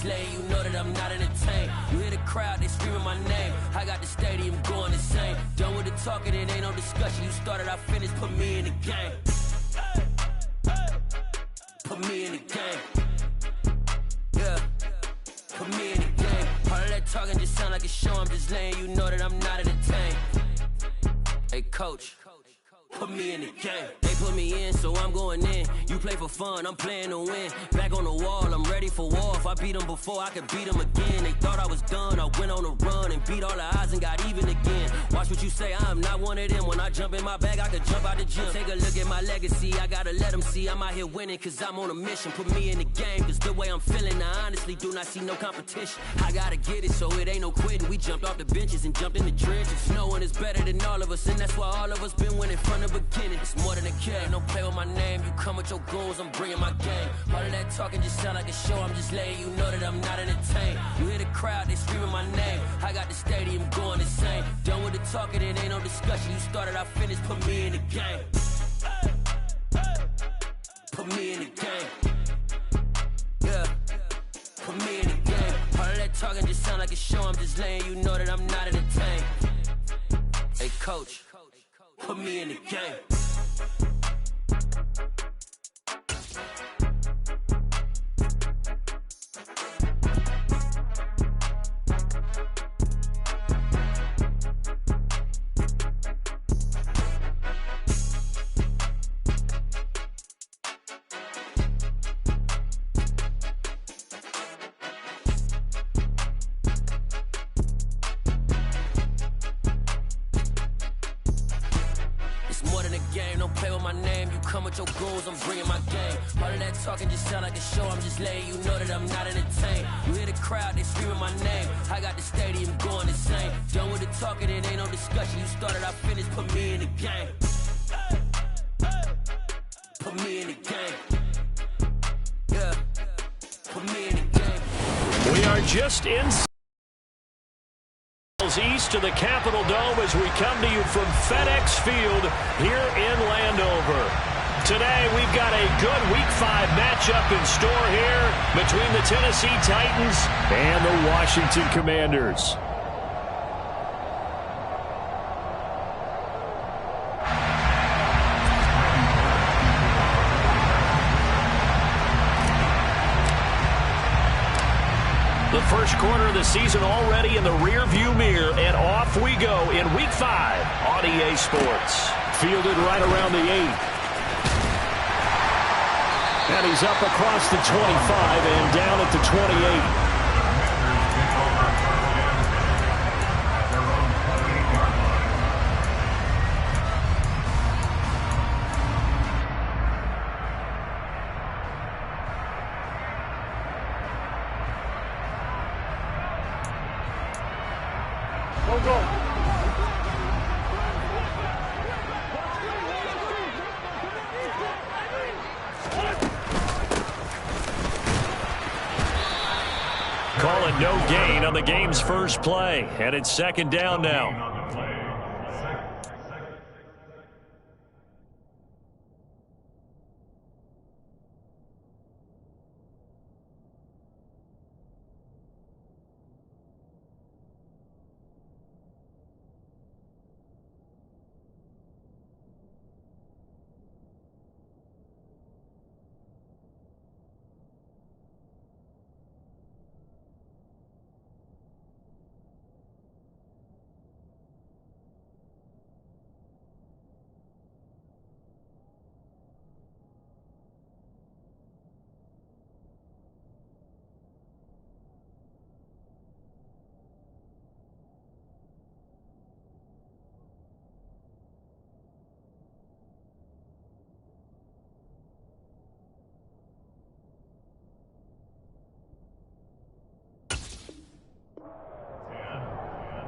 letting you know that I'm not entertained. You hear the crowd, they screaming my name. I got the stadium going insane. Done with the talking, it ain't no discussion. You started, I finished, put me in the game. Put me in the game. Yeah, put me in the game. All of that talking just sound like a show. I'm just letting you know that I'm not entertained. Hey, coach, put me in the game. They put me in, so I'm going in. You play for fun, I'm playing to win. Back on the wall, I'm ready for war. If I beat them before, I could beat them again. They thought I was done, I went on a run and beat all the odds and got even again. Watch what you say, I'm not one of them. When I jump in my bag, I could jump out the gym. Take a look at my legacy, I gotta let them see I'm out here winning, cause I'm on a mission. Put me in the game, cause the way I'm feeling, I honestly do not see no competition. I gotta get it, so it ain't no quitting. We jumped off the benches and jumped in the trenches. No one is better than all of us, and that's why all of us been winning from the beginning. It's more than a game, don't play with my name. You come with your goons, I'm bringing my game. All of that talking just sound like a show. I'm just letting you know that I'm not entertained. You hear the crowd, they screaming my name. I got the stadium going insane. Done with the talking, it ain't no discussion. You started, I finished, put me in the game. Put me in the game. Yeah, put me in the game. All of that talking just sound like a show. I'm just letting you know that I'm not entertained. Hey, coach, put me in the game. Your goals, I'm bringing my game. All of that talking just sound like a show. I'm just letting you know that I'm not entertained. You hear the crowd, they screaming my name. I got the stadium going insane. Done with the talking, it ain't no discussion. You started, I finished, put me in the game. Put me in the game. Yeah, put me in the game. We are just inside east of the Capitol Dome as we come to you from FedEx Field here in Landover. Today, we've got a good Week 5 matchup in store here between the Tennessee Titans and the Washington Commanders. The first quarter of the season already in the rearview mirror, and off we go in Week 5 on EA Sports. Fielded right around the 8. And he's up across the 25 and down at the 28. Go. Call it no gain on the game's first play, and it's second down now.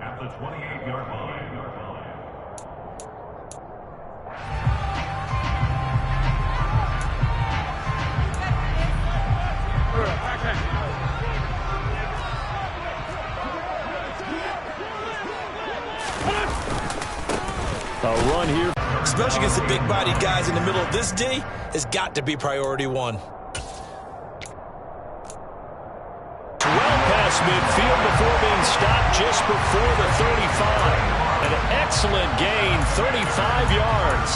At the 28-yard line. A run here. Especially against the big-bodied guys in the middle of this D, has got to be priority one. midfield before being stopped just before the 35. An excellent gain, 35 yards.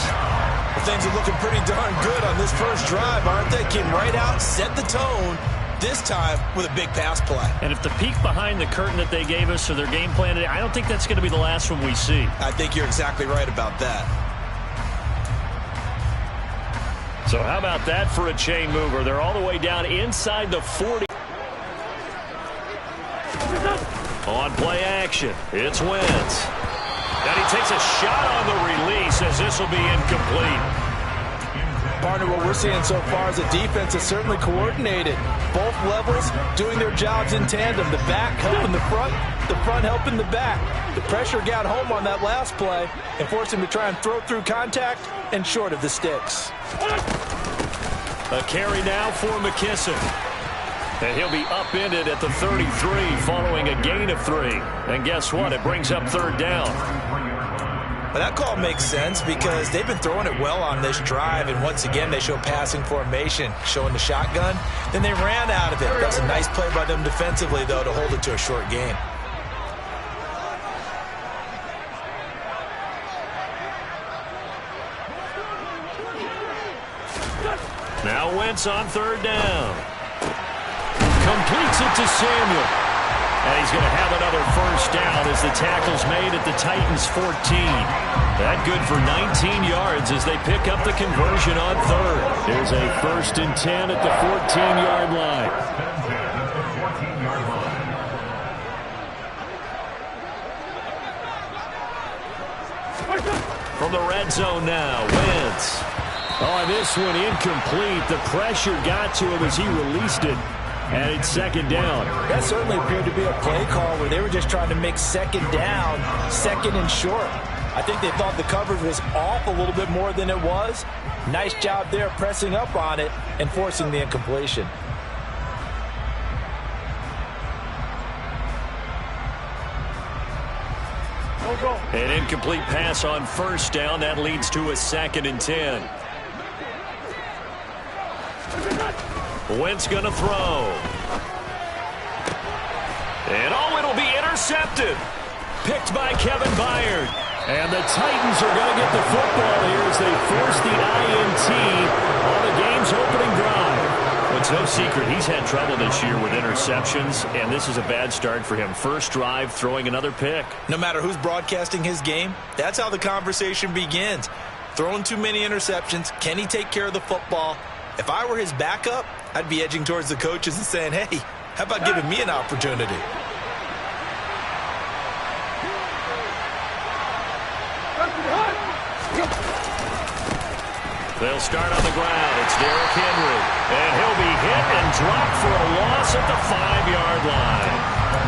Well, things are looking pretty darn good on this first drive, aren't they? Came right out, set the tone, this time with a big pass play. And if the peek behind the curtain that they gave us or their game plan today, I don't think that's going to be the last one we see. I think you're exactly right about that. So how about that for a chain mover? They're all the way down inside the 40. On play action, it's Wentz. And he takes a shot on the release as this will be incomplete. Partner, what we're seeing so far is the defense is certainly coordinated. Both levels doing their jobs in tandem. The back helping the front helping the back. The pressure got home on that last play and forced him to try and throw through contact and short of the sticks. A carry now for McKissick. And he'll be upended at the 33 following a gain of 3. And guess what? It brings up third down. Well, that call makes sense because they've been throwing it well on this drive, and once again they show passing formation, showing the shotgun. Then they ran out of it. That was a nice play by them defensively, though, to hold it to a short gain. Now Wentz on third down. Completes it to Samuel. And he's going to have another first down as the tackle's made at the Titans' 14. That good for 19 yards as they pick up the conversion on third. There's a 1st and 10 at the 14-yard line. From the red zone now, Wentz. Oh, this one incomplete. The pressure got to him as he released it. And it's second down. That certainly appeared to be a play call where they were just trying to make second down, second and short. I think they thought the coverage was off a little bit more than it was. Nice job there pressing up on it and forcing the incompletion. An incomplete pass on first down. That leads to a 2nd and 10. Wentz gonna throw. And it'll be intercepted. Picked by Kevin Byard. And the Titans are going to get the football here as they force the INT on the game's opening drive. Well, it's no secret he's had trouble this year with interceptions, and this is a bad start for him. First drive, throwing another pick. No matter who's broadcasting his game, that's how the conversation begins. Throwing too many interceptions. Can he take care of the football? If I were his backup, I'd be edging towards the coaches and saying, hey, how about giving me an opportunity? They'll start on the ground. It's Derrick Henry. And he'll be hit and dropped for a loss at the 5-yard line.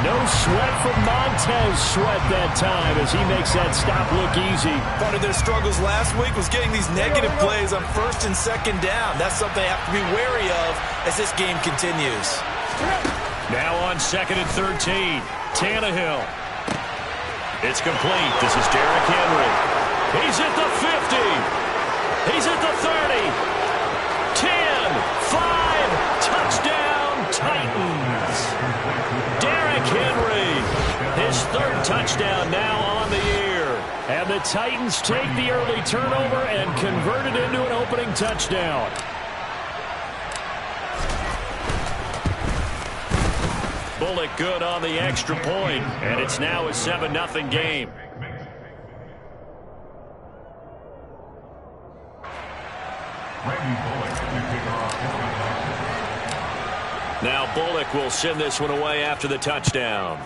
No sweat from Montez Sweat that time as he makes that stop look easy. Part of their struggles last week was getting these negative plays on 1st and 2nd down. That's something they have to be wary of as this game continues. Now on 2nd and 13, Tannehill. It's complete. This is Derrick Henry. He's at the 50. He's at the 30. 10, 5, touchdown Titans. Derrick Henry, his 3rd touchdown now on the year. And the Titans take the early turnover and convert it into an opening touchdown. Bullock good on the extra point, and it's now a 7-0 game. Now Bullock will send this one away after the touchdown.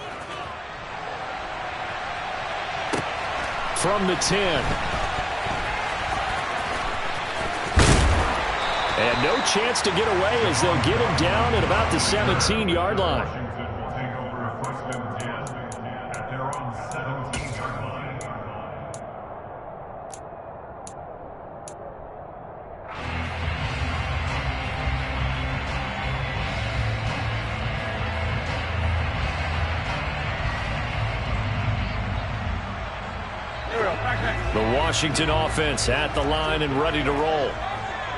From the 10. And no chance to get away as they'll get him down at about the 17-yard line. The Washington offense at the line and ready to roll.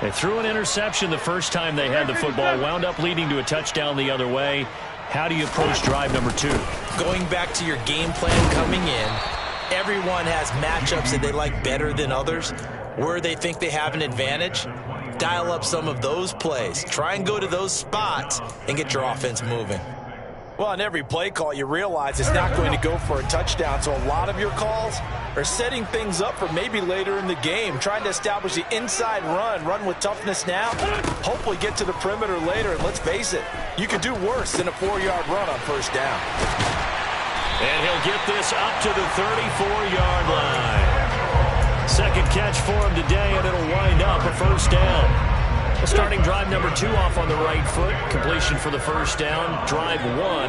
They threw an interception the first time they had the football, wound up leading to a touchdown the other way. How do you approach drive number 2? Going back to your game plan coming in, everyone has matchups that they like better than others. Where they think they have an advantage, dial up some of those plays. Try and go to those spots and get your offense moving. Well, on every play call, you realize it's not going to go for a touchdown, so a lot of your calls are setting things up for maybe later in the game, trying to establish the inside run with toughness now, hopefully get to the perimeter later, and let's face it, you could do worse than a 4-yard run on first down. And he'll get this up to the 34-yard line. Second catch for him today, and it'll wind up a first down. Starting drive number 2 off on the right foot. Completion for the first down. Drive 1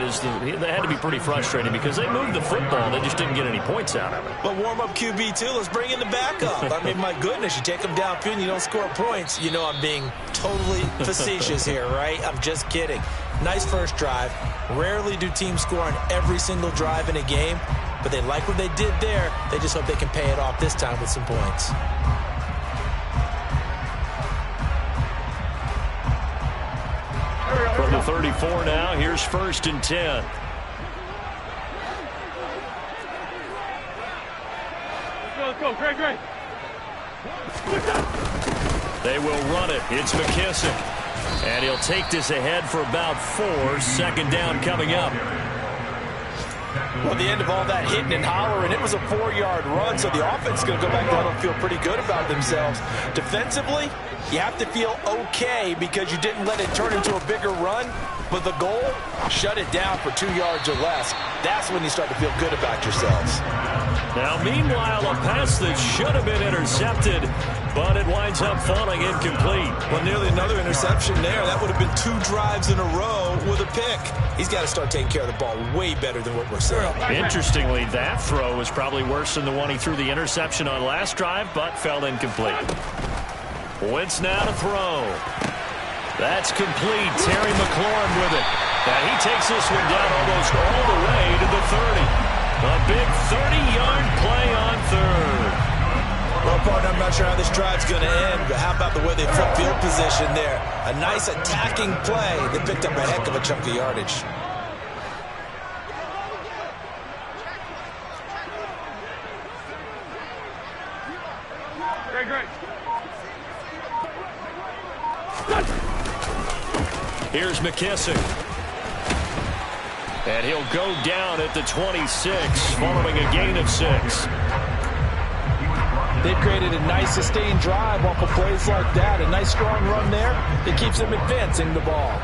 they had to be pretty frustrating because they moved the football. They just didn't get any points out of it. But warm-up QB, too. Let's bring in the backup. I mean, my goodness, you take them downfield and you don't score points. You know I'm being totally facetious here, right? I'm just kidding. Nice first drive. Rarely do teams score on every single drive in a game, but they like what they did there. They just hope they can pay it off this time with some points. From the 34 now, here's 1st and 10. Let's go, Greg. They will run it. It's McKissick. And he'll take this ahead for about 4. Second down coming up. Well, the end of all that hitting and hollering, it was a 4-yard run, so the offense is going to go back down and feel pretty good about themselves. Defensively, you have to feel okay because you didn't let it turn into a bigger run, but the goal, shut it down for 2 yards or less. That's when you start to feel good about yourselves. Now, meanwhile, a pass that should have been intercepted, but it winds up falling incomplete. Well, nearly another interception there. That would have been 2 drives in a row with a pick. He's got to start taking care of the ball way better than what we're seeing. Interestingly, that throw was probably worse than the one he threw the interception on last drive, but fell incomplete. Wentz now to throw. That's complete. Terry McLaurin with it. Now he takes this one down almost all the way to the 30. A big 30-yard play on 3rd. Well, partner, I'm not sure how this drive's going to end, but how about the way they flip field position there? A nice attacking play that picked up a heck of a chunk of yardage. Great. Here's McKissick. And he'll go down at the 26, following a gain of 6. They've created a nice sustained drive off of plays like that. A nice strong run there. It keeps them advancing the ball.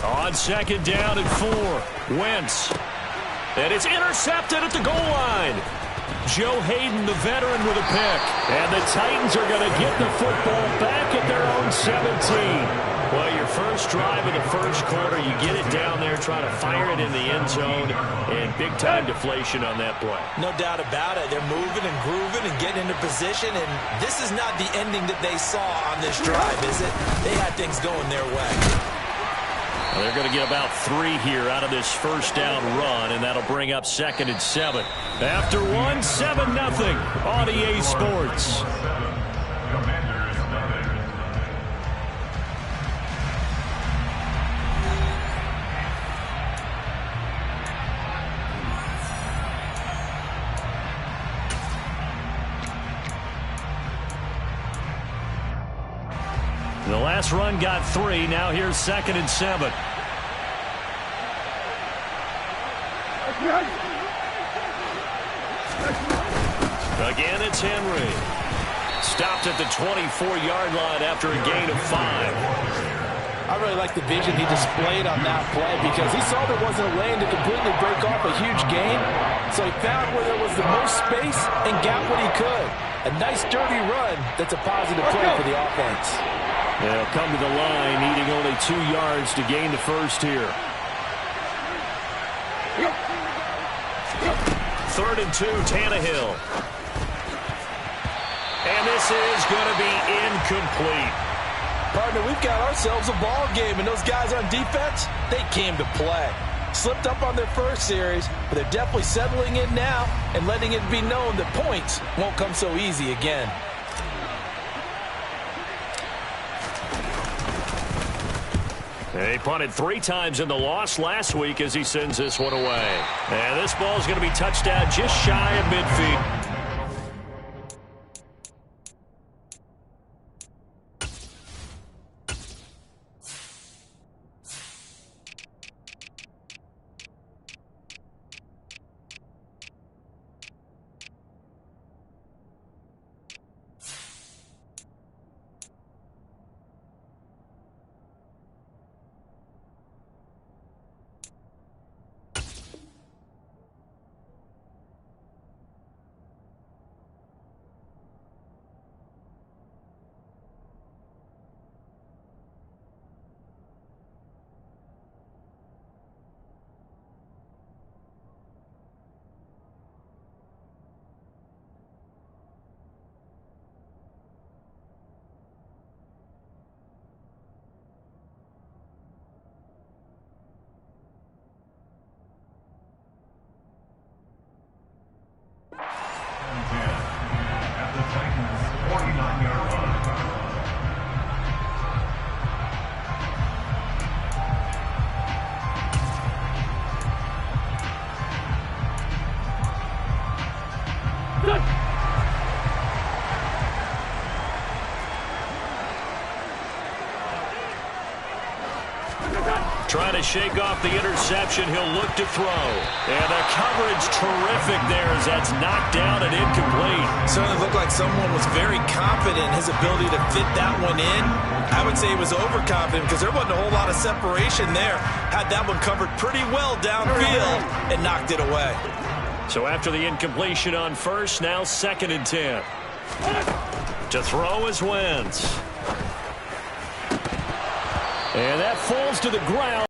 On second down and 4, Wentz. And it's intercepted at the goal line. Joe Hayden, the veteran, with a pick. And the Titans are going to get the football back at their own 17. Well, your first drive of the first quarter, you get it down there, try to fire it in the end zone, and big-time deflation on that play. No doubt about it. They're moving and grooving and getting into position, and this is not the ending that they saw on this drive, is it? They had things going their way. Well, they're going to get about 3 here out of this first down run, and that'll bring up 2nd and 7. After 1, 7-0 on EA Sports. The last run got 3. Now here's 2nd and 7. Again, it's Henry. Stopped at the 24-yard line after a gain of 5. I really like the vision he displayed on that play because he saw there wasn't a lane to completely break off a huge gain. So he found where there was the most space and got what he could. A nice dirty run that's a positive play for the offense. They'll come to the line, needing only 2 yards to gain the first here. 3rd and 2, Tannehill. And this is going to be incomplete. Partner, we've got ourselves a ball game, and those guys on defense, they came to play. Slipped up on their first series, but they're definitely settling in now and letting it be known that points won't come so easy again. He punted 3 times in the loss last week as he sends this one away. And this ball is going to be touched down just shy of midfield. Trying to shake off the interception. He'll look to throw. And the coverage terrific there as that's knocked down and incomplete. Certainly looked like someone was very confident in his ability to fit that one in. I would say he was overconfident because there wasn't a whole lot of separation there. Had that one covered pretty well downfield and knocked it away. So after the incompletion on first, now 2nd and 10. To throw is Wentz. And that falls to the ground.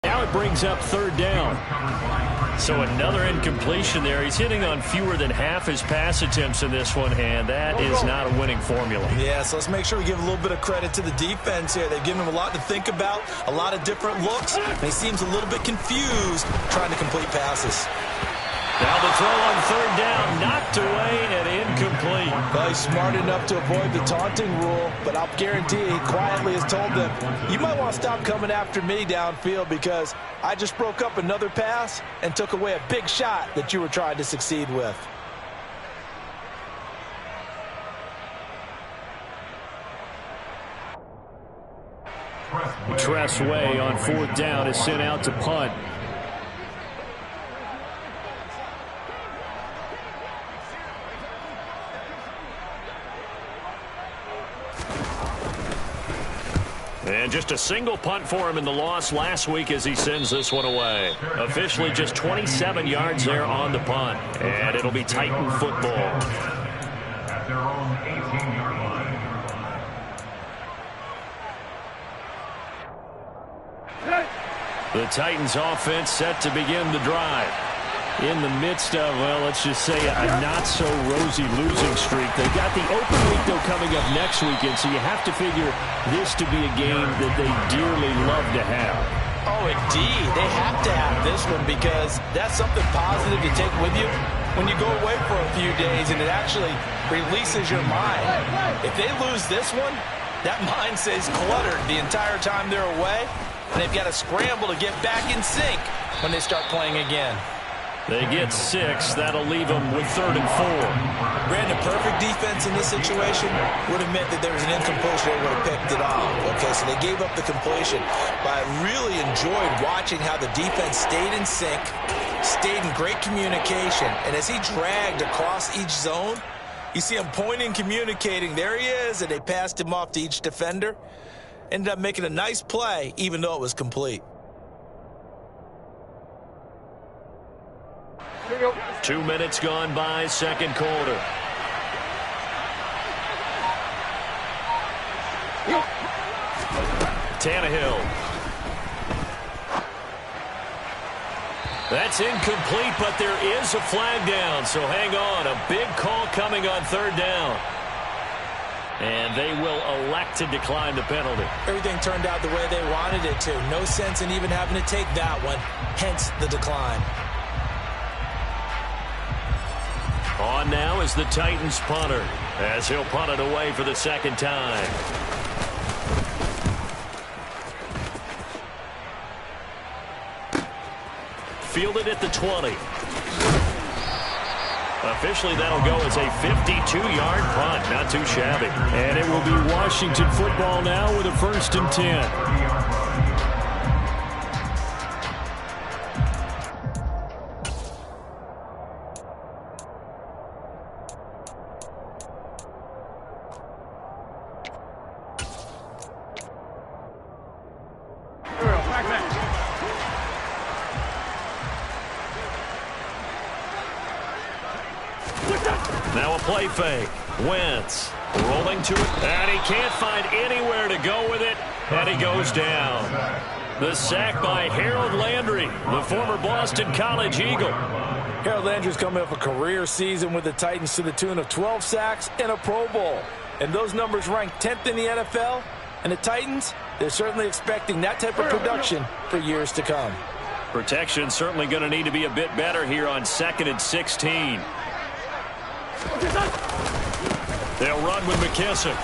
Now it brings up 3rd down. So another incompletion there. He's hitting on fewer than half his pass attempts in this one, and that is not a winning formula. Yeah, so let's make sure we give a little bit of credit to the defense here. They've given him a lot to think about, a lot of different looks, and he seems a little bit confused trying to complete passes. Now the throw on 3rd down, knocked away and incomplete. Well, he's smart enough to avoid the taunting rule, but I'll guarantee he quietly has told them, you might want to stop coming after me downfield because I just broke up another pass and took away a big shot that you were trying to succeed with. Tressway on 4th down is sent out to punt. And just a single punt for him in the loss last week as he sends this one away. Officially just 27 yards there on the punt. And it'll be Titan football. At their own 18-yard line. The Titans offense set to begin the drive. In the midst of, well, let's just say a not-so-rosy losing streak. They've got the open week, though, coming up next weekend, so you have to figure this to be a game that they dearly love to have. Oh, indeed. They have to have this one because that's something positive to take with you when you go away for a few days, and it actually releases your mind. If they lose this one, that mind stays cluttered the entire time they're away, and they've got to scramble to get back in sync when they start playing again. They get 6. That'll leave them with 3rd and 4. Brandon, perfect defense in this situation would have meant that there was an incompletion. They would have picked it off. Okay, so they gave up the completion. But I really enjoyed watching how the defense stayed in sync, stayed in great communication. And as he dragged across each zone, you see him pointing, communicating. There he is, and they passed him off to each defender. Ended up making a nice play, even though it was complete. 2 minutes gone by, 2nd quarter. Tannehill. That's incomplete, but there is a flag down, so hang on. A big call coming on 3rd down. And they will elect to decline the penalty. Everything turned out the way they wanted it to. No sense in even having to take that one, hence the decline. On now is the Titans punter, as he'll punt it away for the second time. Fielded at the 20. Officially, that'll go as a 52-yard punt. Not too shabby. And it will be Washington football now with a 1st and 10. Now a play fake. Wentz rolling to it, and he can't find anywhere to go with it, and he goes down. The sack by Harold Landry, the former Boston College Eagle. Harold Landry's coming off a career season with the Titans to the tune of 12 sacks and a Pro Bowl. And those numbers rank 10th in the NFL. And the Titans, they're certainly expecting that type of production for years to come. Protection certainly going to need to be a bit better here on 2nd and 16. They'll run with McKissick.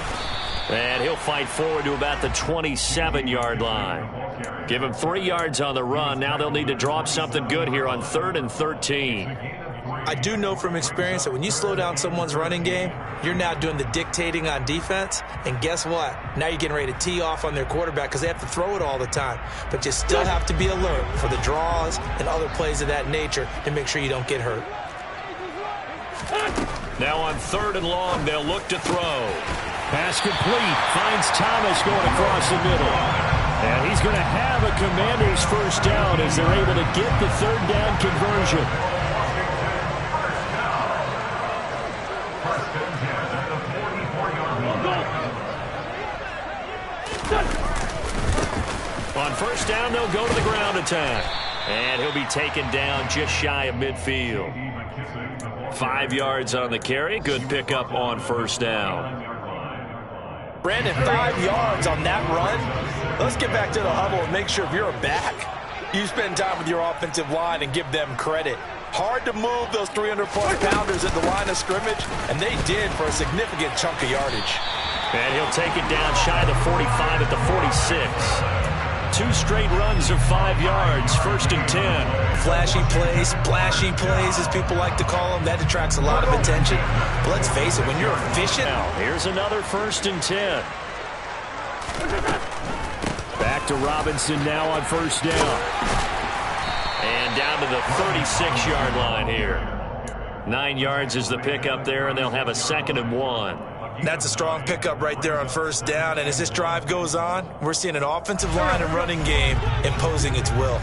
And he'll fight forward to about the 27-yard line. Give him 3 yards on the run. Now they'll need to draw up something good here on 3rd and 13. I do know from experience that when you slow down someone's running game, you're now doing the dictating on defense. And guess what? Now you're getting ready to tee off on their quarterback because they have to throw it all the time. But you still have to be alert for the draws and other plays of that nature to make sure you don't get hurt. Now on 3rd and long, they'll look to throw. Pass complete. Finds Thomas going across the middle. And he's going to have a Commanders 1st down as they're able to get the 3rd down conversion. On 1st down, they'll go to the ground attack. And he'll be taken down just shy of midfield. 5 yards on the carry. Good pickup on 1st down. Brandon, 5 yards on that run. Let's get back to the huddle and make sure if you're a back, you spend time with your offensive line and give them credit. Hard to move those 300-plus pounders at the line of scrimmage, and they did for a significant chunk of yardage. And he'll take it down shy of the 45 at the 46. 2 straight runs of 5 yards, 1st and 10. Flashy plays, splashy plays, as people like to call them. That attracts a lot of attention. But let's face it, when you're efficient. Now, here's another 1st and 10. Back to Robinson now on 1st down. And down to the 36-yard line here. 9 yards is the pickup there, and they'll have a 2nd and 1. That's a strong pickup right there on 1st down. And as this drive goes on, we're seeing an offensive line and running game imposing its will.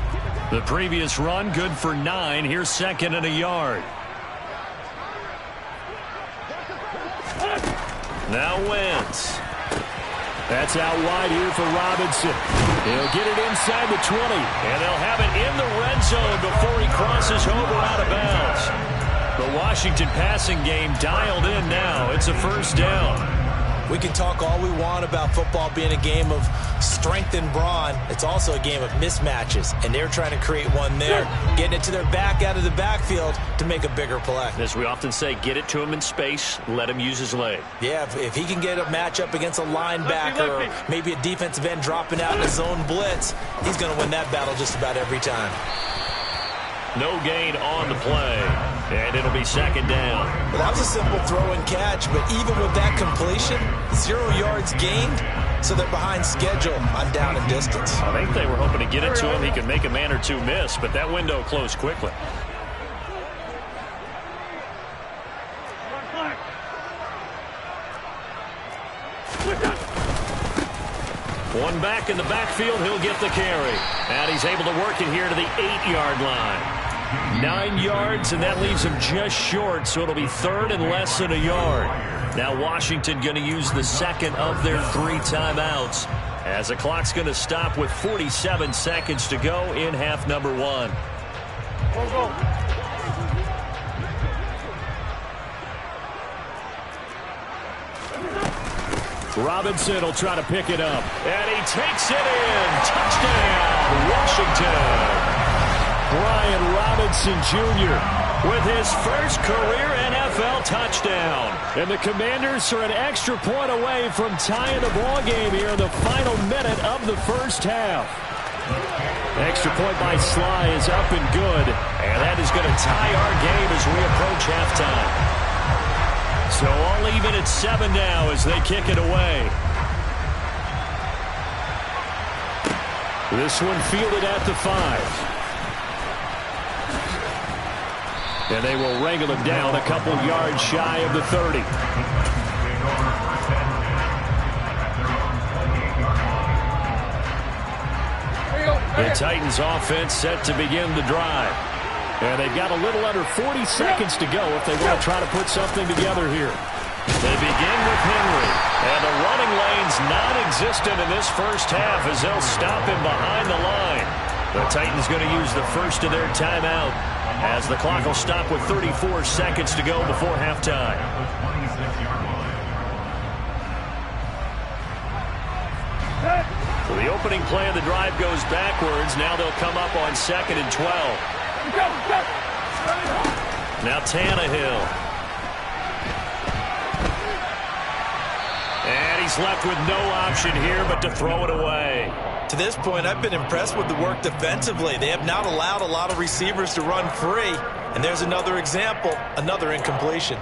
The previous run, good for 9. Here's 2nd and a yard. Now Wentz. That's out wide here for Robinson. He'll get it inside the 20. And they'll have it in the red zone before he crosses over out of bounds. The Washington passing game dialed in now. It's a 1st down. We can talk all we want about football being a game of strength and brawn. It's also a game of mismatches, and they're trying to create one there, getting it to their back out of the backfield to make a bigger play. As we often say, get it to him in space, let him use his leg. Yeah, if he can get a matchup against a linebacker or maybe a defensive end dropping out in a zone blitz, he's going to win that battle just about every time. No gain on the play, and it'll be 2nd down. Well, that was a simple throw and catch, but even with that completion, 0 yards gained, so they're behind schedule on down and distance. I think they were hoping to get it to him. He could make a man or two miss, but that window closed quickly. One back in the backfield, he'll get the carry. And he's able to work it here to the 8-yard line. 9 yards, and that leaves him just short, so it'll be 3rd and less than a yard. Now Washington going to use the 2nd of their 3 timeouts, as the clock's going to stop with 47 seconds to go in half number 1. Go. Robinson will try to pick it up. And he takes it in. Touchdown, Washington. Brian Robinson Jr. with his first career NFL NFL touchdown. And the Commanders are an extra point away from tying the ball game here in the final minute of the first half. Extra point by Sly is up and good. And that is going to tie our game as we approach halftime. So all even at 7 now as they kick it away. This one fielded at the 5. And they will wrangle him down a couple yards shy of the 30. The Titans offense set to begin the drive. And they've got a little under 40 seconds to go if they want to try to put something together here. They begin with Henry. And the running lane's non-existent in this first half as they'll stop him behind the line. The Titans going to use the first of their timeout as the clock will stop with 34 seconds to go before halftime. So the opening play of the drive goes backwards. Now they'll come up on 2nd and 12. Now Tannehill. And he's left with no option here but to throw it away. To this point, I've been impressed with the work defensively. They have not allowed a lot of receivers to run free. And there's another example, another incompletion.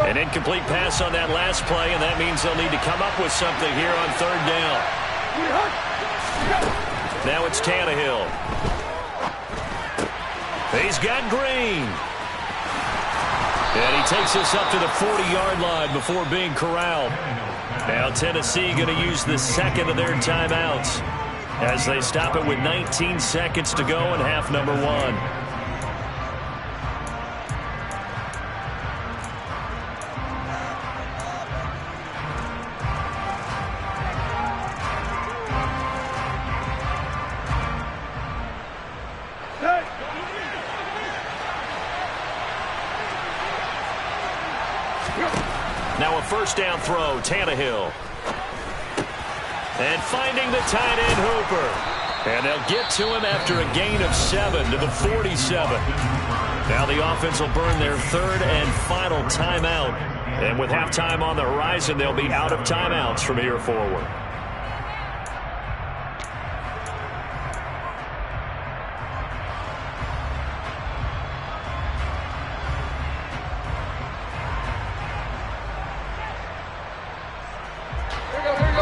An incomplete pass on that last play, and that means they'll need to come up with something here on 3rd down. Now it's Tannehill. He's got Green. And he takes us up to the 40-yard line before being corralled. Now Tennessee going to use the second of their timeouts as they stop it with 19 seconds to go in half number 1. Now a first down throw, Tannehill. And finding the tight end Hooper. And they'll get to him after a gain of 7 to the 47. Now the offense will burn their 3rd and final timeout. And with halftime on the horizon, they'll be out of timeouts from here forward.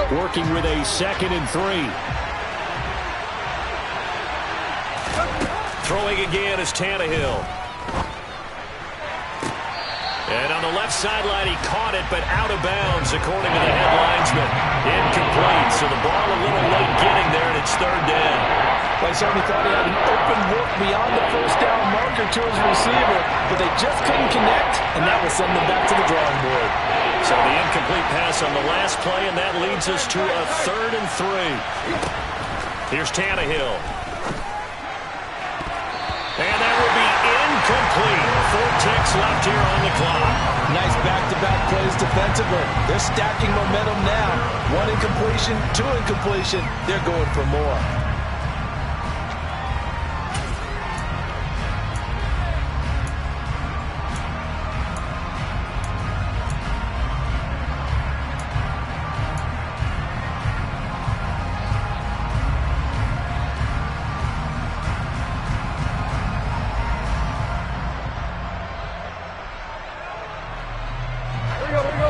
Working with a 2nd and 3. Throwing again is Tannehill. And on the left sideline, he caught it, but out of bounds, according to the head linesman. Incomplete, so the ball a little late getting there, and it's 3rd down. Well, I certainly thought he had an open look beyond the first down marker to his receiver, but they just couldn't connect, and that will send them back to the drawing board. So the incomplete pass on the last play, and that leads us to a 3rd and 3. Here's Tannehill. And that will be incomplete. 4 ticks left here on the clock. Nice back-to-back plays defensively. They're stacking momentum now. 1 incompletion, 2 incompletion. They're going for more.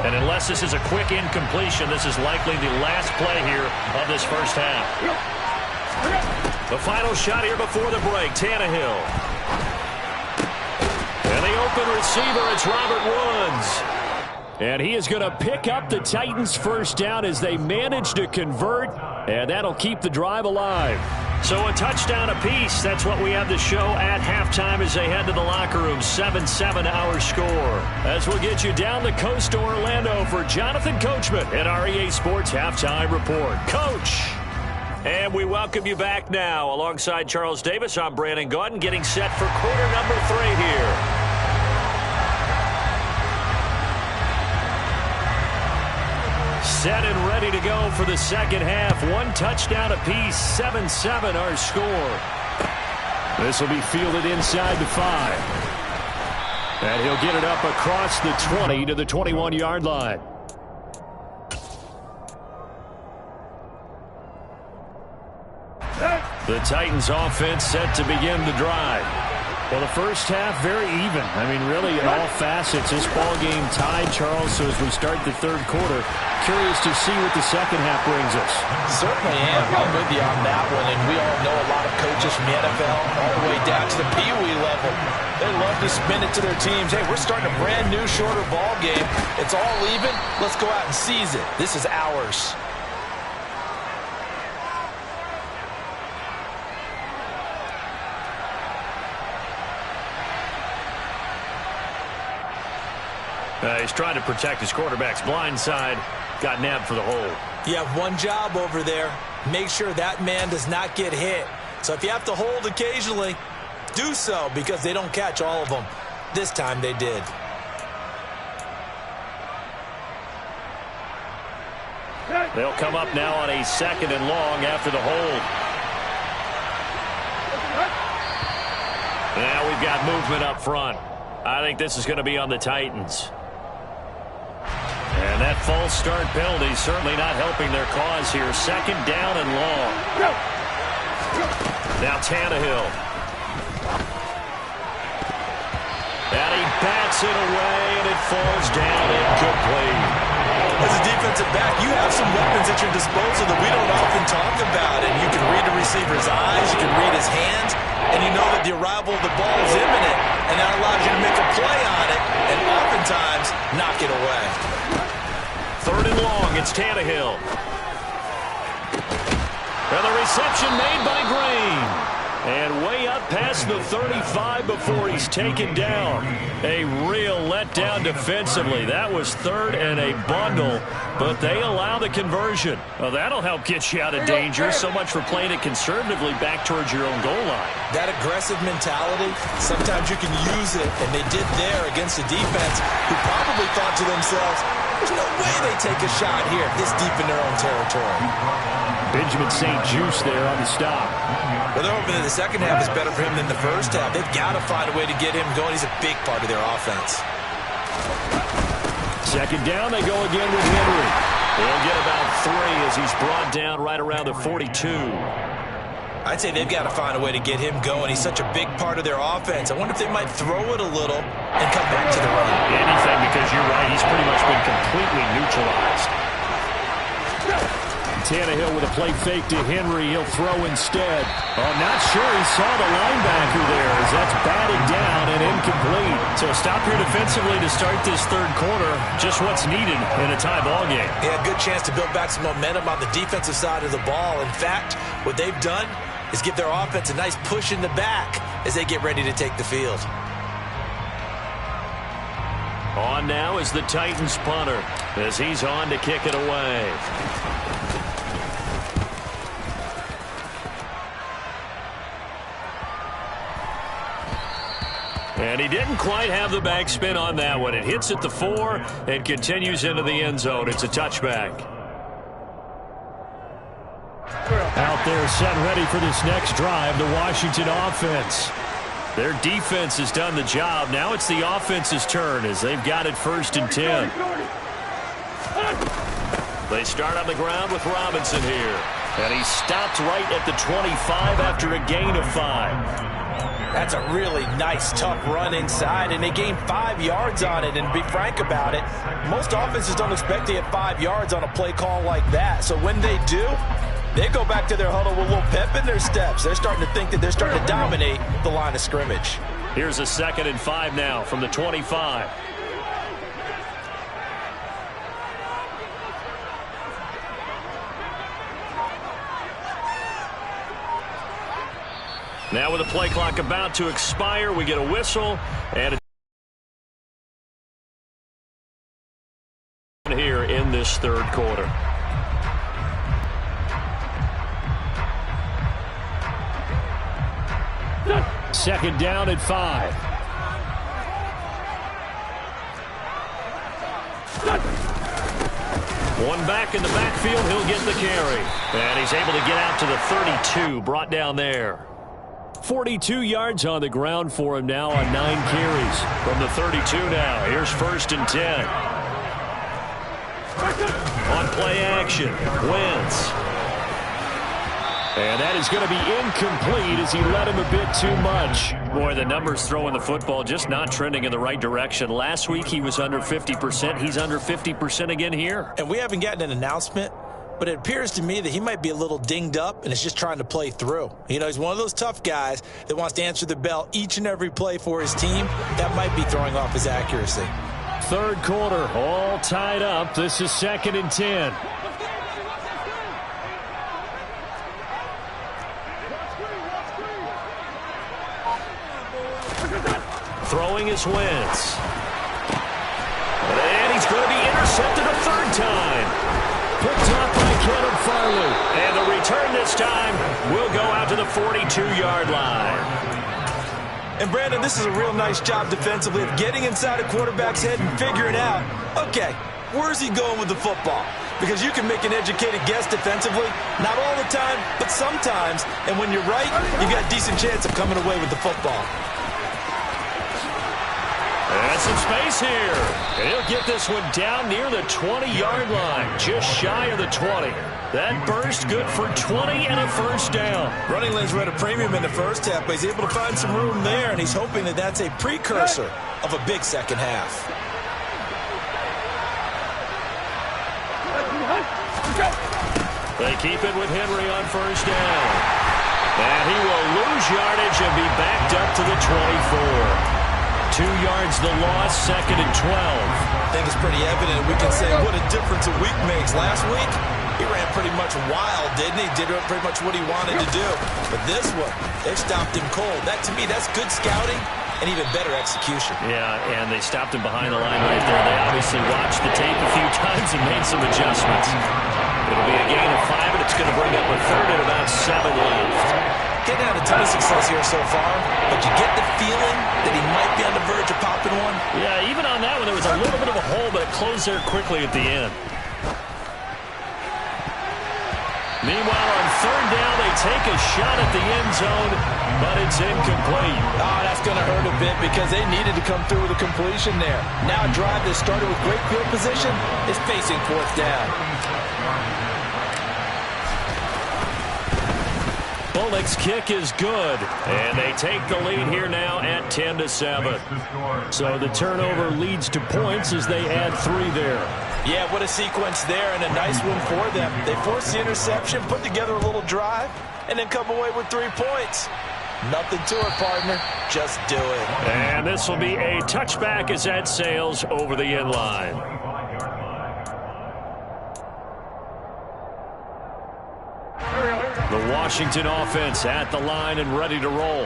And unless this is a quick incompletion, this is likely the last play here of this first half. The final shot here before the break, Tannehill. And the open receiver, it's Robert Woods. And he is going to pick up the Titans' first down as they manage to convert, and that'll keep the drive alive. So a touchdown apiece. That's what we have to show at halftime as they head to the locker room. 7-7 our score. As we'll get you down the coast to Orlando for Jonathan Coachman at our EA Sports Halftime Report. Coach! And we welcome you back now. Alongside Charles Davis, I'm Brandon Gaudin, getting set for quarter number 3 here. set and ready to go for the second half. One touchdown apiece, 7-7 our score. This will be fielded inside the 5. And he'll get it up across the 20 to the 21-yard line. The Titans offense set to begin the drive. Well, the first half, very even. I mean, really, in all facets, this ball game tied, Charles. So as we start the third quarter, curious to see what the second half brings us. Certainly am. I'm with you on that one. And we all know a lot of coaches from the NFL all the way down to the Pee-wee level. They love to spin it to their teams. Hey, we're starting a brand new, shorter ball game. It's all even. Let's go out and seize it. This is ours. He's trying to protect his quarterback's blind side. Got nabbed for the hole. You have one job over there. Make sure that man does not get hit. So if you have to hold occasionally, do so, because they don't catch all of them. This time they did. They'll come up now on a 2nd and long after the hold. Now we've got movement up front. I think this is going to be on the Titans. And that false start penalty certainly not helping their cause here. 2nd down and long. Now Tannehill. And he bats it away, and it falls down incomplete. As a defensive back, you have some weapons at your disposal that we don't often talk about. And you can read the receiver's eyes, you can read his hands, and you know that the arrival of the ball is imminent. And that allows you to make a play on it, and oftentimes knock it away. 3rd and long, it's Tannehill. And the reception made by Green. And way up past the 35 before he's taken down. A real letdown defensively. That was 3rd and a bundle, but they allow the conversion. Well, that'll help get you out of danger. So much for playing it conservatively back towards your own goal line. That aggressive mentality, sometimes you can use it, and they did there against a defense who probably thought to themselves, there's no way they take a shot here this deep in their own territory. Benjamin St. Juice there on the stop. Well, they're hoping that the second half is better for him than the first half. They've got to find a way to get him going. He's a big part of their offense. 2nd down, they go again with Henry. They'll get about 3 as he's brought down right around the 42. I'd say they've got to find a way to get him going. He's such a big part of their offense. I wonder if they might throw it a little and come back to the run. Anything, because you're right, he's pretty much been completely neutralized. Tannehill with a play fake to Henry. He'll throw instead. Oh, not sure he saw the linebacker there as that's batted down and incomplete. So stop here defensively to start this third quarter. Just what's needed in a tie ball game. Yeah, good chance to build back some momentum on the defensive side of the ball. In fact, what they've done is give their offense a nice push in the back as they get ready to take the field. On now is the Titans punter as he's on to kick it away. And he didn't quite have the backspin on that one. It hits at the 4 and continues into the end zone. It's a touchback. Out there set ready for this next drive, the Washington offense. Their defense has done the job. Now it's the offense's turn as they've got it 1st and 10. They start on the ground with Robinson here. And he stopped right at the 25 after a gain of 5. That's a really nice, tough run inside, and they gained 5 yards on it. And to be frank about it, most offenses don't expect to get 5 yards on a play call like that. So when they do, they go back to their huddle with a little pep in their steps. They're starting to think that they're starting to dominate the line of scrimmage. Here's a 2nd and 5 now from the 25. Now with the play clock about to expire, we get a whistle and here in this third quarter. Second down at 5. One back in the backfield, he'll get the carry. And he's able to get out to the 32, brought down there. 42 yards on the ground for him now on 9 carries. From the 32 now, here's 1st and 10. On play action, Wentz. And that is going to be incomplete as he led him a bit too much. Boy, the numbers throwing the football just not trending in the right direction. Last week he was under 50%. He's under 50% again here. And we haven't gotten an announcement, but it appears to me that he might be a little dinged up and is just trying to play through. You know, he's one of those tough guys that wants to answer the bell each and every play for his team. That might be throwing off his accuracy. 3rd quarter, all tied up. This is 2nd and 10. Throwing is Wentz. And he's going to be intercepted a 3rd time. Picked up by Caleb Farley. And the return this time will go out to the 42-yard line. And, Brandon, this is a real nice job defensively of getting inside a quarterback's head and figuring out, okay, where's he going with the football? Because you can make an educated guess defensively, not all the time, but sometimes. And when you're right, you've got a decent chance of coming away with the football. And some space here. And he'll get this one down near the 20-yard line, just shy of the 20. That burst good for 20 and a 1st down. Running lanes were at a premium in the first half, but he's able to find some room there, and he's hoping that that's a precursor of a big second half. They keep it with Henry on 1st down. And he will lose yardage and be backed up to the 24. 2 yards the loss, 2nd and 12. I think it's pretty evident. We can say what a difference a week makes. Last week, he ran pretty much wild, didn't he? Did pretty much what he wanted to do. But this one, they stopped him cold. That, to me, that's good scouting and even better execution. Yeah, and they stopped him behind the line right there. They obviously watched the tape a few times and made some adjustments. It'll be a gain of 5, and it's going to bring up a 3rd and about 7 left. Getting had a ton of success here so far, but you get the feeling that he might be on the verge of popping one. Yeah, even on that one, there was a little bit of a hole, but it closed there quickly at the end. Meanwhile, on 3rd down, they take a shot at the end zone, but it's incomplete. Oh, that's going to hurt a bit because they needed to come through with a completion there. Now a drive that started with great field position is facing 4th down. Bullock's kick is good, and they take the lead here now at 10-7. So the turnover leads to points as they add 3 there. Yeah, what a sequence there, and a nice one for them. They force the interception, put together a little drive, and then come away with 3 points. Nothing to it, partner. Just do it. And this will be a touchback as that sails over the end line. The Washington offense at the line and ready to roll.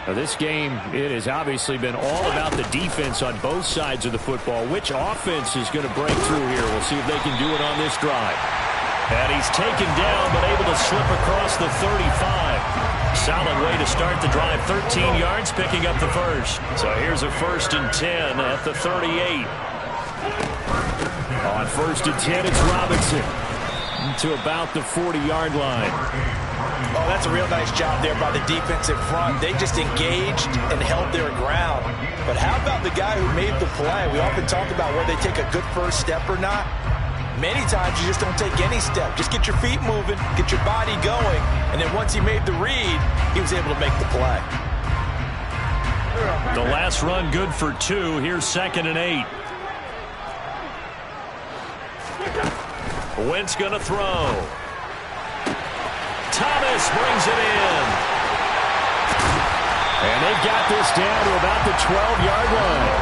Now this game, it has obviously been all about the defense on both sides of the football. Which offense is going to break through here? We'll see if they can do it on this drive. And he's taken down, but able to slip across the 35. Solid way to start the drive. 13 yards, picking up the 1st. So here's a 1st and 10 at the 38. On 1st and 10, it's Robinson to about the 40-yard line. Oh, that's a real nice job there by the defensive front. They just engaged and held their ground. But how about the guy who made the play? We often talk about whether they take a good first step or not. Many times you just don't take any step. Just get your feet moving, get your body going, and then once he made the read, he was able to make the play. The last run good for 2. Here's 2nd and 8. Wentz going to throw. Thomas brings it in. And they've got this down to about the 12-yard line.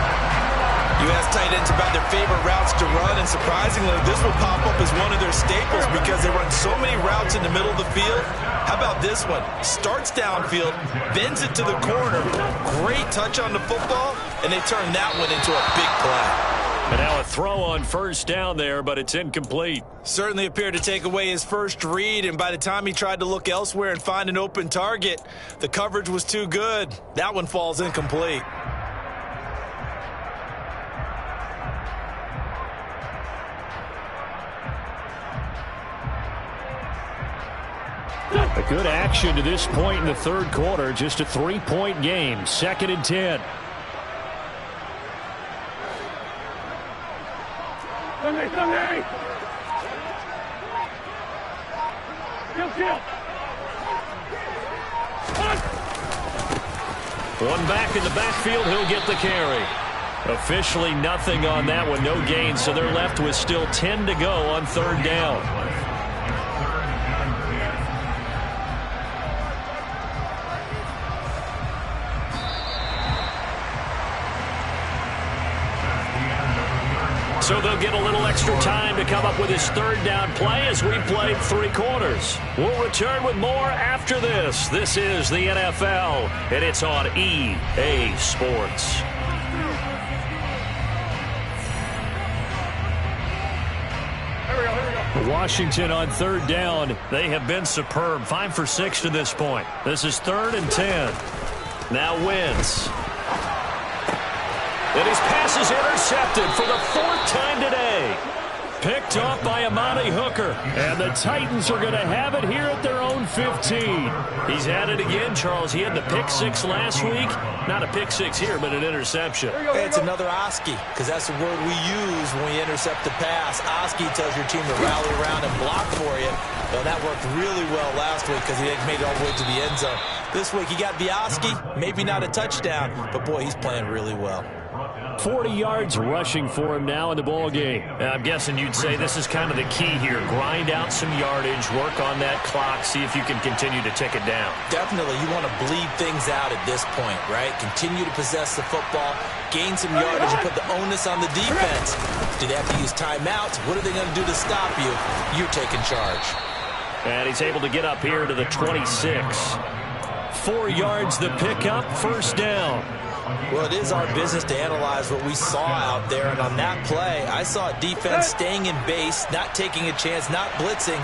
You ask tight ends about their favorite routes to run, and surprisingly, this will pop up as one of their staples because they run so many routes in the middle of the field. How about this one? Starts downfield, bends it to the corner. Great touch on the football, and they turn that one into a big play. And now a throw on 1st down there, but it's incomplete. Certainly appeared to take away his first read, and by the time he tried to look elsewhere and find an open target, the coverage was too good. That one falls incomplete. Good action to this point in the third quarter. Just a 3-point game. 2nd and 10. Sunday. Kill. One back in the backfield. He'll get the carry. Officially nothing on that one. No gain. So they're left with still 10 to go on 3rd down. So they'll get a little extra time to come up with his 3rd down play as we played 3 quarters. We'll return with more after this. This is the NFL, and it's on EA Sports. Washington on 3rd down. They have been superb. 5 for 6 to this point. This is 3rd and 10. Now Wentz. And his pass is intercepted for the 4th time today. Picked off by Amani Hooker. And the Titans are going to have it here at their own 15. He's at it again, Charles. He had the pick 6 last week. Not a pick 6 here, but an interception. It's another Oski, because that's the word we use when we intercept the pass. Oski tells your team to rally around and block for you. Well, that worked really well last week because he made it all the way to the end zone. This week he got the Oski, maybe not a touchdown, but boy, he's playing really well. 40 yards rushing for him now in the ball game. I'm guessing you'd say this is kind of the key here. Grind out some yardage, work on that clock, see if you can continue to tick it down. Definitely. You want to bleed things out at this point, right? Continue to possess the football, gain some yardage, and put the onus on the defense. Do they have to use timeouts? What are they going to do to stop you? You're taking charge. And he's able to get up here to the 26. 4 yards the pickup, 1st down. Well, it is our business to analyze what we saw out there, and on that play, I saw a defense staying in base, not taking a chance, not blitzing,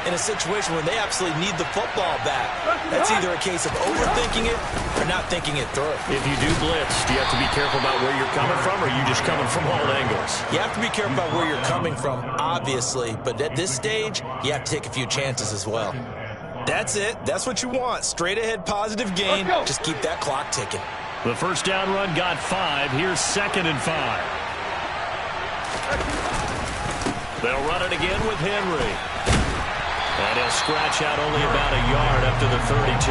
in a situation where they absolutely need the football back. That's either a case of overthinking it or not thinking it through. If you do blitz, do you have to be careful about where you're coming from, or are you just coming from all angles? You have to be careful about where you're coming from, obviously, but at this stage, you have to take a few chances as well. That's it. That's what you want. Straight ahead positive gain. Just keep that clock ticking. The 1st down run got 5. Here's 2nd and 5. They'll run it again with Henry. And he'll scratch out only about a yard up to the 32.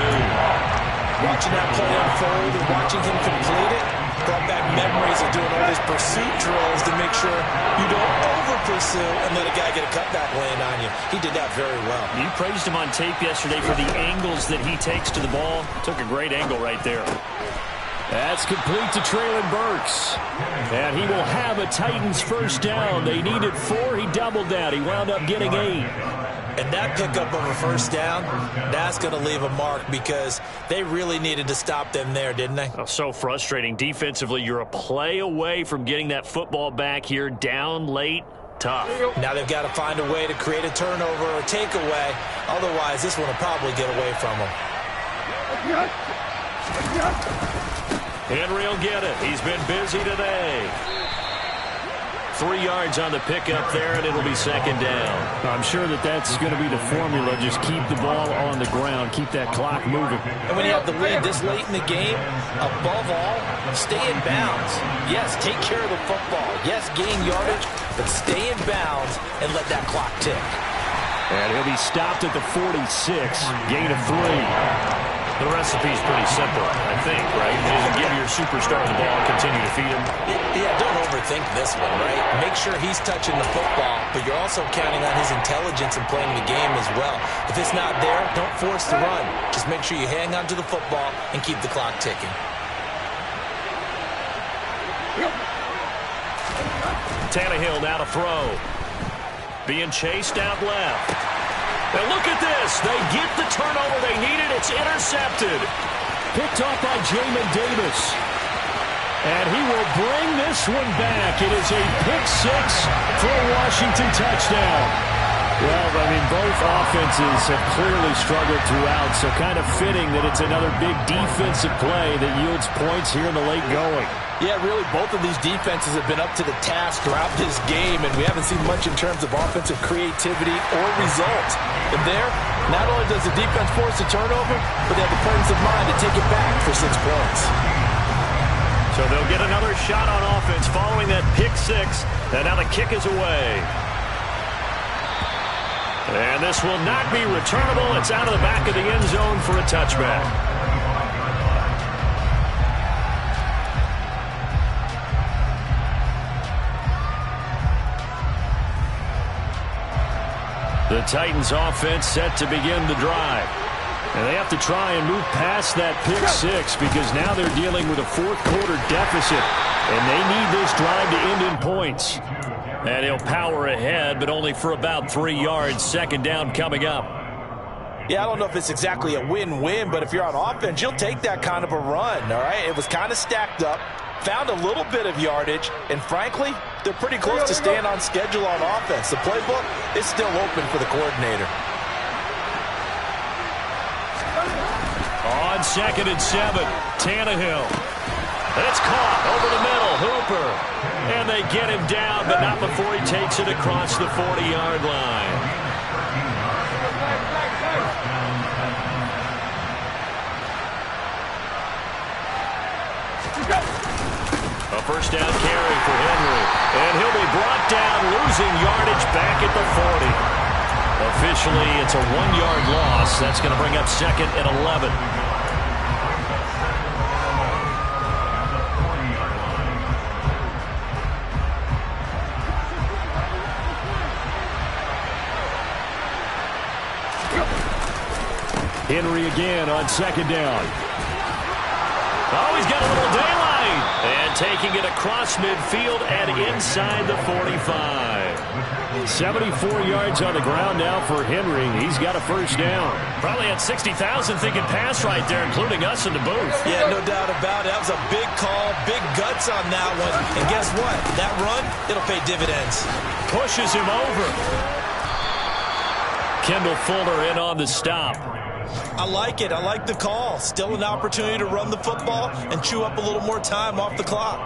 Watching that play unfold and watching him complete it brought back memories of doing all those pursuit drills to make sure you don't over-pursue and let a guy get a cutback laying on you. He did that very well. You praised him on tape yesterday for the angles that he takes to the ball. Took a great angle right there. That's complete to Traylon Burks. And he will have a Titans 1st down. They needed 4. He doubled that. He wound up getting 8. And that pickup of a 1st down, that's going to leave a mark because they really needed to stop them there, didn't they? Oh, so frustrating. Defensively, you're a play away from getting that football back here. Down late. Tough. Now they've got to find a way to create a turnover or a takeaway. Otherwise, this one will probably get away from them. Henry will get it. He's been busy today. 3 yards on the pickup there, and it'll be 2nd down. I'm sure that's going to be the formula. Just keep the ball on the ground. Keep that clock moving. And when you have the lead this late in the game, above all, stay in bounds. Yes, take care of the football. Yes, gain yardage, but stay in bounds and let that clock tick. And he'll be stopped at the 46. Gain of 3. The recipe's pretty simple, I think, right? Just give your superstar the ball and continue to feed him. Yeah, don't overthink this one, right? Make sure he's touching the football, but you're also counting on his intelligence in playing the game as well. If it's not there, don't force the run. Just make sure you hang on to the football and keep the clock ticking. Tannehill now to throw. Being chased out left. And look at this. They get the turnover they needed. It's intercepted. Picked off by Jamin Davis. And he will bring this one back. It is a pick 6 for a Washington touchdown. Well, I mean, both offenses have clearly struggled throughout, so kind of fitting that it's another big defensive play that yields points here in the late going. Yeah, really, both of these defenses have been up to the task throughout this game, and we haven't seen much in terms of offensive creativity or results. And there, Not only does the defense force a turnover, but they have the presence of mind to take it back for 6 points. So they'll get another shot on offense following that pick six. And now the kick is away. And this will not be returnable. It's out of the back of the end zone for a touchback. The Titans offense set to begin the drive. And they have to try and move past that pick six because now they're dealing with a fourth-quarter deficit. And they need this drive to end in points. And he'll power ahead, but only for about 3 yards. Second down coming up. Yeah, I don't know if it's exactly a win-win, but if you're on offense, you'll take that kind of a run, all right? It was kind of stacked up, found a little bit of yardage, and frankly, they're pretty close to staying on schedule on offense. The playbook is still open for the coordinator. On 2nd and 7, Tannehill. It's caught over the middle, Hooper. And they get him down, but not before he takes it across the 40-yard line. A first down carry for Henry. And he'll be brought down, losing yardage back at the 40. Officially, it's a 1-yard loss. That's going to bring up 2nd and 11. Henry again on 2nd down. Oh, he's got a little daylight. And taking it across midfield and inside the 45. 74 yards on the ground now for Henry. He's got a first down. Probably had 60,000 thinking pass right there, including us in the booth. Yeah, no doubt about it. That was a big call, big guts on that one. And guess what? That run, it'll pay dividends. Pushes him over. Kendall Fuller in on the stop. I like it. I like the call. Still an opportunity to run the football and chew up a little more time off the clock.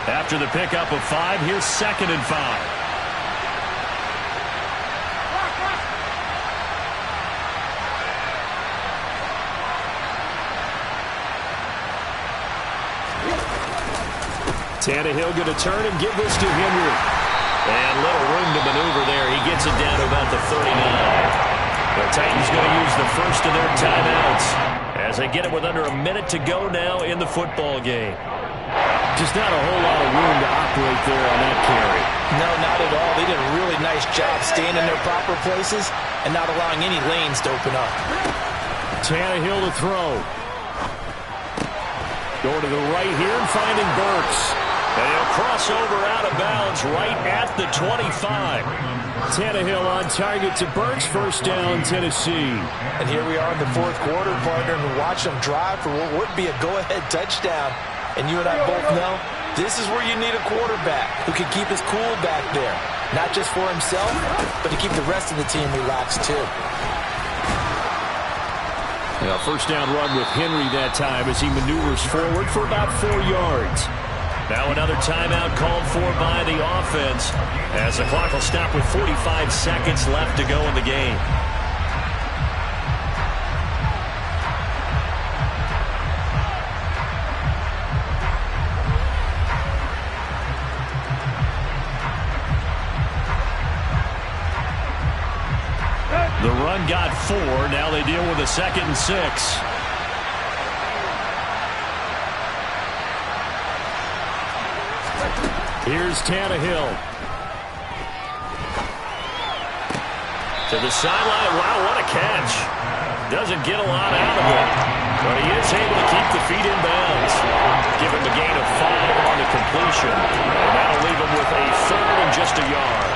After the pickup of 5, here's 2nd and 5. Tannehill going to turn and give this to Henry. And little room to maneuver there. He gets it down to about the 39. The Titans going to use the first of their timeouts as they get it with under a minute to go now in the football game. Just not a whole lot of room to operate there on that carry. No, not at all. They did a really nice job staying in their proper places and not allowing any lanes to open up. Tannehill to throw. Going to the right here and finding Burks. And he'll cross over out of bounds right at the 25. Tannehill on target to Burks. First down, Tennessee. And here we are in the fourth quarter, partner, and watch them drive for what would be a go-ahead touchdown. And you and I both know this is where you need a quarterback who can keep his cool back there. Not just for himself, but to keep the rest of the team relaxed too. Now, first down run with Henry that time as he maneuvers forward for about 4 yards. Now another timeout called for by the offense as the clock will stop with 45 seconds left to go in the game. The run got 4. Now they deal with a 2nd and 6. Here's Tannehill. To the sideline. Wow, what a catch. Doesn't get a lot out of it. But he is able to keep the feet in bounds. Give him a gain of 5 on the completion. And that'll leave him with a 3rd and just a yard.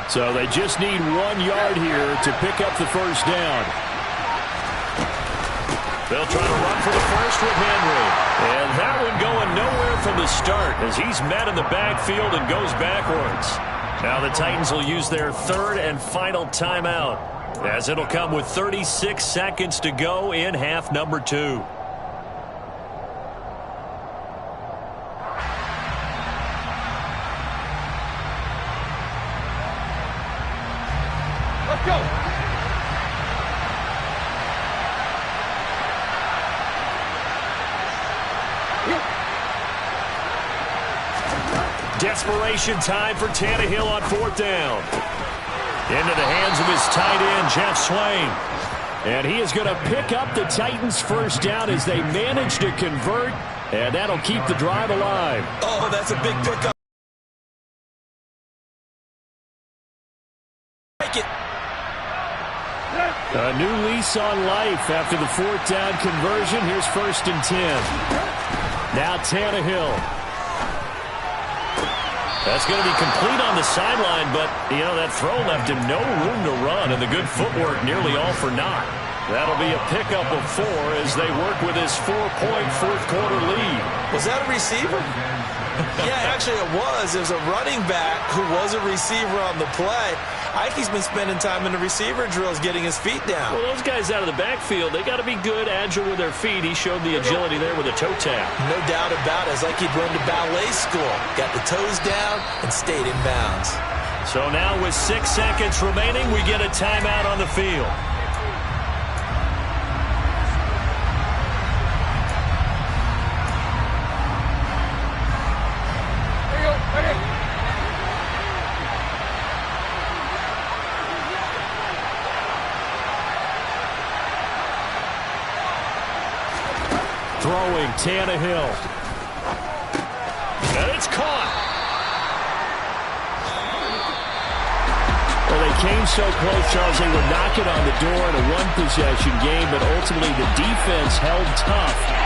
So they just need 1 yard here to pick up the first down. They'll try to run for the first with Henry. And that one going nowhere from the start as he's met in the backfield and goes backwards. Now the Titans will use their third and final timeout, as it'll come with 36 seconds to go in half number 2. Let's go. Desperation time for Tannehill on 4th down. Into the hands of his tight end, Jeff Swain. And he is going to pick up the Titans' first down as they manage to convert, and that'll keep the drive alive. Oh, that's a big pickup. Take it. A new lease on life after the 4th down conversion. Here's 1st and 10. Now Tannehill. That's going to be complete on the sideline, but, you know, that throw left him no room to run, and the good footwork nearly all for naught. That'll be a pickup of 4 as they work with his 4-point fourth-quarter lead. Was that a receiver? Yeah, actually it was. It was a running back who was a receiver on the play. Ike's been spending time in the receiver drills getting his feet down. Well, those guys out of the backfield, they got to be good, agile with their feet. He showed the agility there with a toe tap. No doubt about it. It's like he'd run to ballet school. Got the toes down and stayed in bounds. So now with 6 seconds remaining, we get a timeout on the field. Throwing Tannehill. And it's caught. Well, they came so close, Charles. They were knocking on the door in a one-possession game, but ultimately the defense held tough.